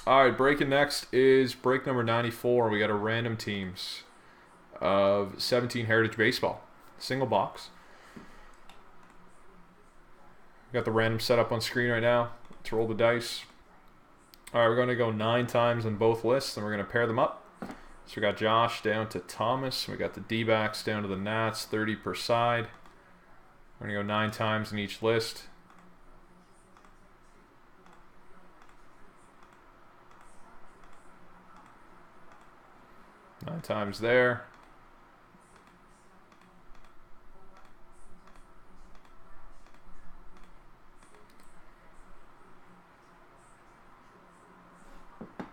All right, breaking next is break number 94. We got a random teams of 17 Heritage Baseball. Single box. Got the random setup on screen right now. Let's roll the dice. All right, we're going to go 9 times on both lists, and we're going to pair them up. So we got Josh down to Thomas. We got the D-backs down to the Nats, 30 per side. We're going to go 9 times in each list. Nine times there.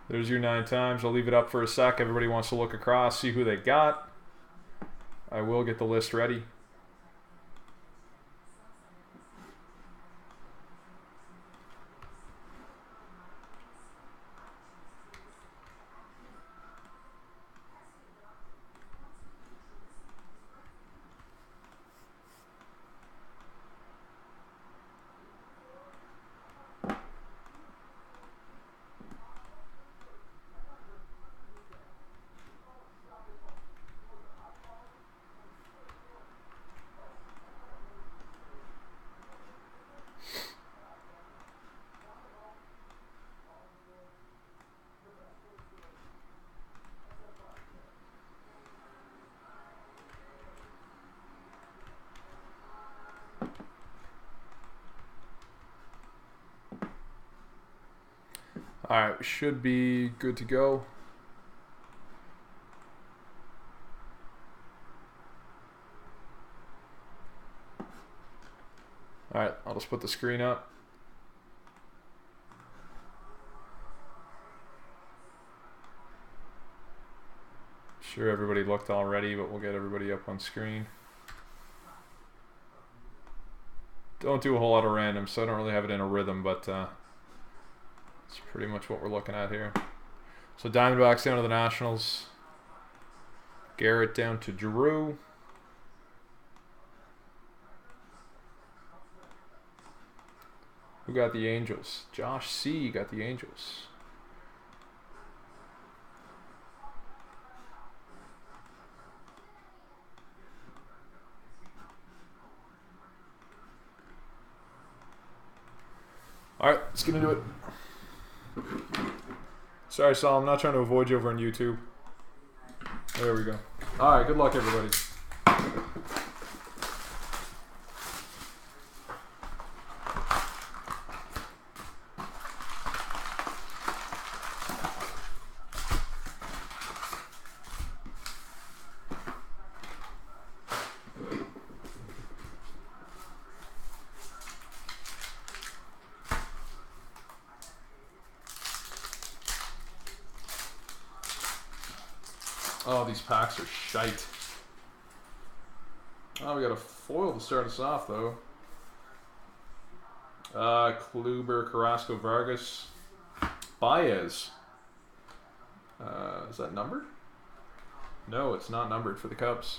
There's your 9 times. I'll leave it up for a sec. Everybody wants to look across, see who they got. I will get the list ready. Alright, we should be good to go. Alright, I'll just put the screen up. Sure everybody looked already, but we'll get everybody up on screen. Don't do a whole lot of random, so I don't really have it in a rhythm, but it's pretty much what we're looking at here. So Diamondbacks down to the Nationals. Garrett down to Drew. Who got the Angels? Josh C. got the Angels. Alright, let's get into it. Sorry, Saul, I'm not trying to avoid you over on YouTube. There we go. Alright, good luck, everybody. Oh, these packs are shite. Oh, we got a foil to start us off, though. Kluber, Carrasco, Vargas, Baez. Is that numbered? No, it's not numbered for the Cubs.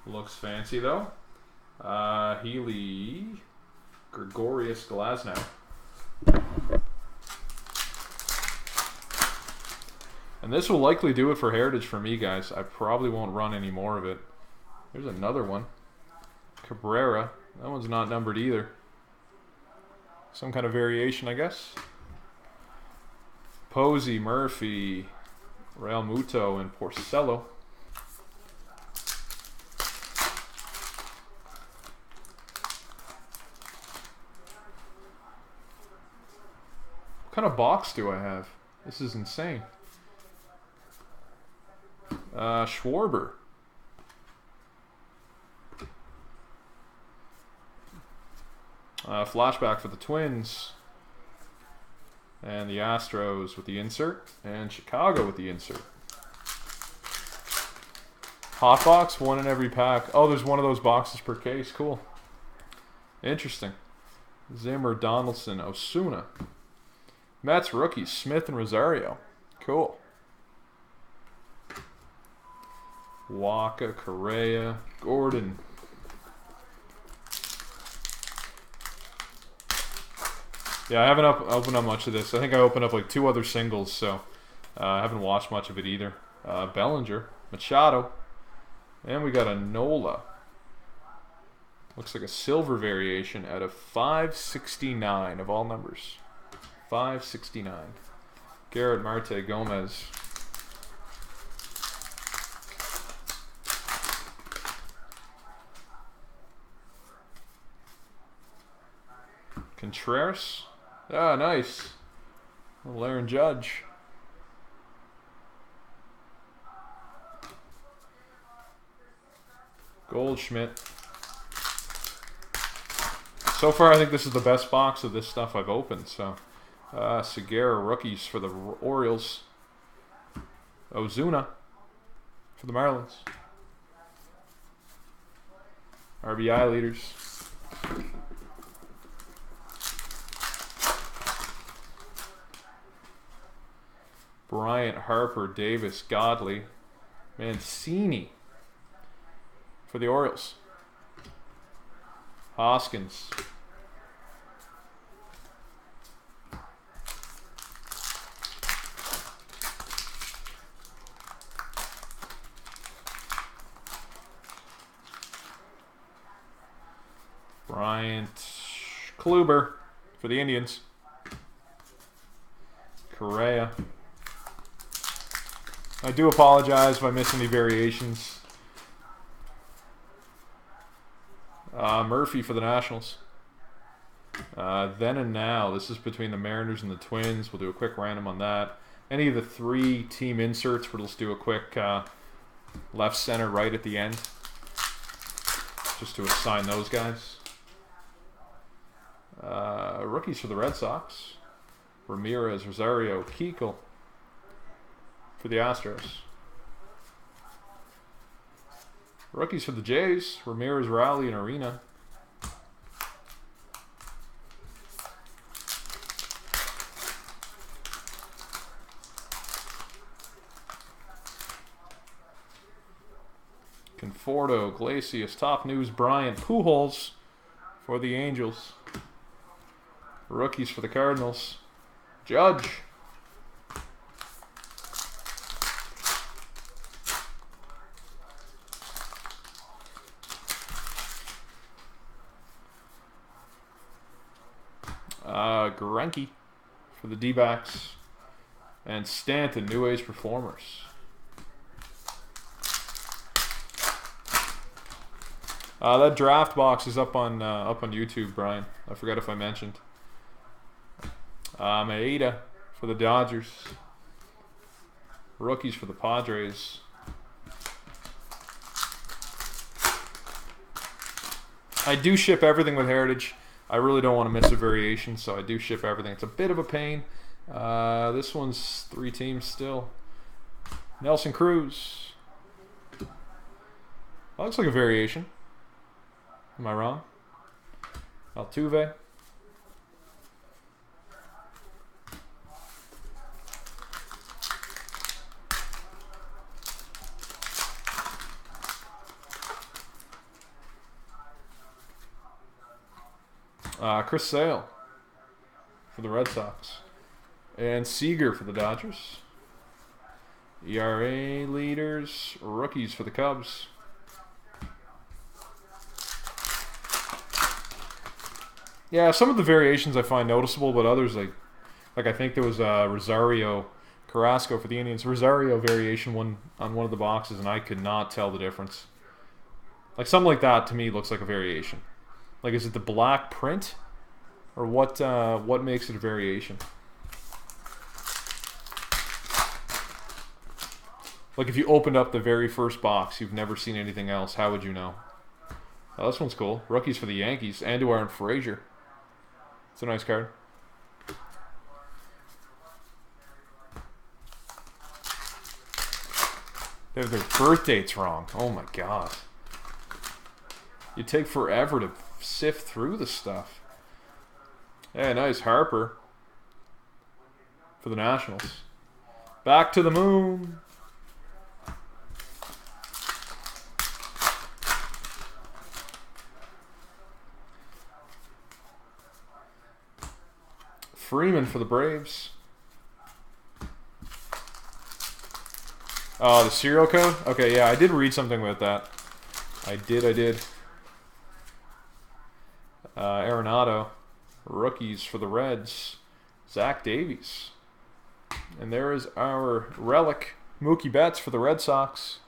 Looks fancy, though. Healy, Gregorius, Glasnow. And this will likely do it for Heritage for me, guys. I probably won't run any more of it. There's another one. Cabrera. That one's not numbered either. Some kind of variation, I guess. Posey, Murphy, Real Muto, and Porcello. What kind of box do I have? This is insane. Schwarber. Flashback for the Twins. And the Astros with the insert. And Chicago with the insert. Hot box, one in every pack. Oh, there's one of those boxes per case. Cool. Interesting. Zimmer, Donaldson, Osuna. Mets rookies, Smith and Rosario. Cool. Waka, Correa, Gordon. Yeah, I haven't opened up much of this. I think I opened up like 2 other singles, so I haven't watched much of it either. Bellinger, Machado, and we got a Nola. Looks like a silver variation out of 569 of all numbers. 569. Garrett Marte Gomez. Contreras. Ah, nice. Aaron Judge. Goldschmidt. So far, I think this is the best box of this stuff I've opened. So, Segura rookies for the Orioles. Ozuna for the Marlins. RBI leaders. Bryant, Harper, Davis, Godley, Mancini for the Orioles. Hoskins. Bryant, Kluber for the Indians. Correa. I do apologize if I miss any variations. Murphy for the Nationals. Then and now. This is between the Mariners and the Twins. We'll do a quick random on that. Any of the 3 team inserts, we'll just do a quick left, center, right at the end. Just to assign those guys. Rookies for the Red Sox. Ramirez, Rosario, Keuchel for the Astros. Rookies for the Jays. Ramirez, Rowley, and Arena. Conforto, Glacius, Top News, Bryant, Pujols for the Angels. Rookies for the Cardinals. Judge. Greinke for the D-backs. And Stanton, New Age Performers. That draft box is up on YouTube, Brian. I forgot if I mentioned. Maeda for the Dodgers. Rookies for the Padres. I do ship everything with Heritage. I really don't want to miss a variation, so I do ship everything. It's a bit of a pain. This one's 3 teams still. Nelson Cruz. That looks like a variation. Am I wrong? Altuve. Chris Sale for the Red Sox. And Seager for the Dodgers. ERA leaders, rookies for the Cubs. Yeah, some of the variations I find noticeable, but others like I think there was Rosario Carrasco for the Indians. Rosario variation on one of the boxes, and I could not tell the difference. Like something like that to me looks like a variation. Like, is it the black print, or what makes it a variation? Like if you opened up the very first box, you've never seen anything else, how would you know? Oh, this one's cool. Rookies for the Yankees. Andujar and Frazier. It's a nice card. They have their birth dates wrong. Oh my god. You take forever to sift through the stuff. Yeah, nice. Harper for the Nationals. Back to the moon. Freeman for the Braves. Oh, the serial code? Okay, yeah, I did read something about that. I did. Arenado. Rookies for the Reds. Zach Davies. And there is our relic, Mookie Betts for the Red Sox.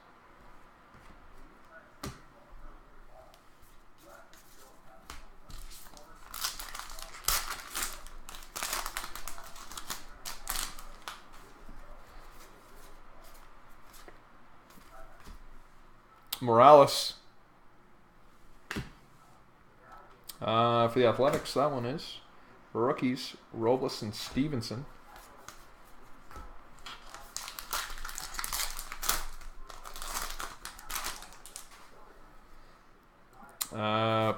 Morales. For the Athletics, that one is. Rookies, Robles and Stevenson.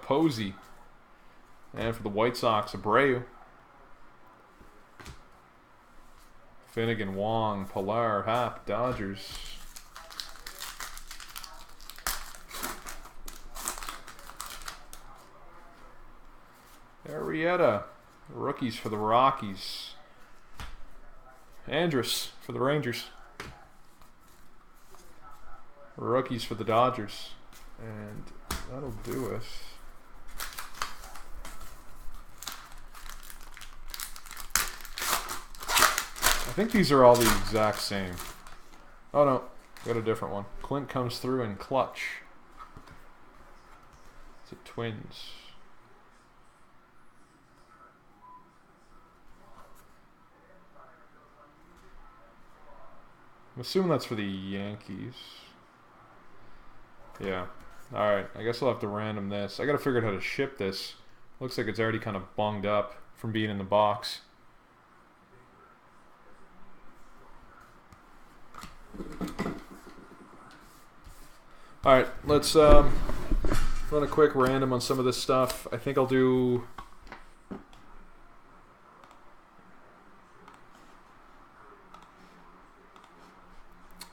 Posey. And for the White Sox, Abreu. Finnegan, Wong, Pilar, Happ, Dodgers. Arrieta. Rookies for the Rockies. Andrus for the Rangers. Rookies for the Dodgers. And that'll do it. I think these are all the exact same. Oh no, got a different one. Clint comes through in clutch. It's the Twins. I'm assuming that's for the Yankees. Yeah. Alright, I guess I'll have to random this. I gotta figure out how to ship this. Looks like it's already kind of bunged up from being in the box. Alright, let's run a quick random on some of this stuff. I think I'll do...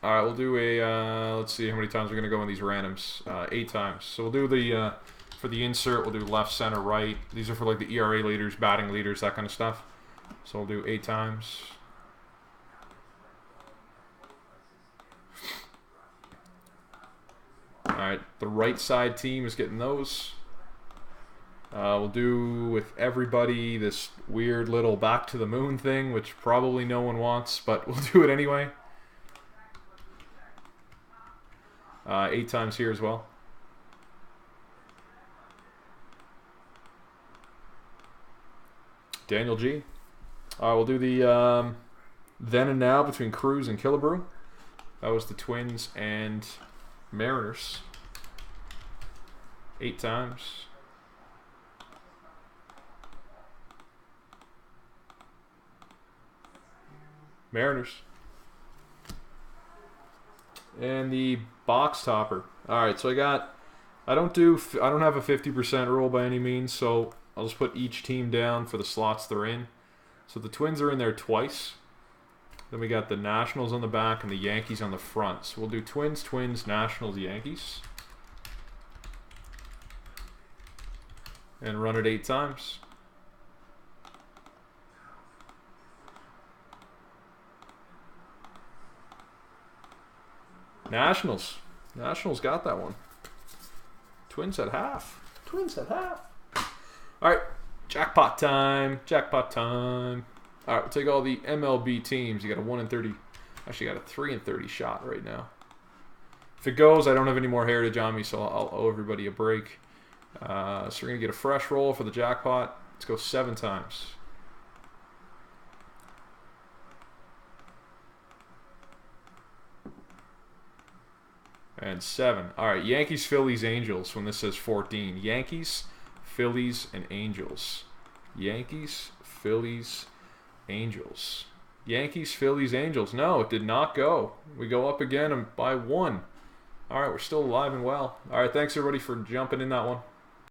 Alright, we'll do a, let's see how many times we're going to go in these randoms. 8 times. So we'll do the, for the insert, we'll do left, center, right. These are for like the ERA leaders, batting leaders, that kind of stuff. So we'll do 8 times. Alright, the right side team is getting those. We'll do with everybody this weird little back to the moon thing, which probably no one wants, but we'll do it anyway. 8 times here as well. Daniel G. We'll do the then and now between Cruz and Killebrew. That was the Twins and Mariners. 8 times. Mariners. And the box topper. Alright, so I don't have a 50% rule by any means, so I'll just put each team down for the slots they're in. So the Twins are in there twice. Then we got the Nationals on the back and the Yankees on the front. So we'll do Twins, Nationals, Yankees. And run it 8 times. Nationals. Nationals got that one. Twins at half. Twins at half. Alright. Jackpot time. Jackpot time. Alright, we'll take all the MLB teams. You got a 1 in 30. Actually, got a 3 in 30 shot right now. If it goes, I don't have any more heritage on me, so I'll owe everybody a break. So we're going to get a fresh roll for the jackpot. Let's go 7 times. And 7. Alright, Yankees, Phillies, Angels when this says 14. Yankees, Phillies, and Angels. Yankees, Phillies, Angels. Yankees, Phillies, Angels. No, it did not go. We go up again and by 1. Alright, we're still alive and well. Alright, thanks everybody for jumping in that one.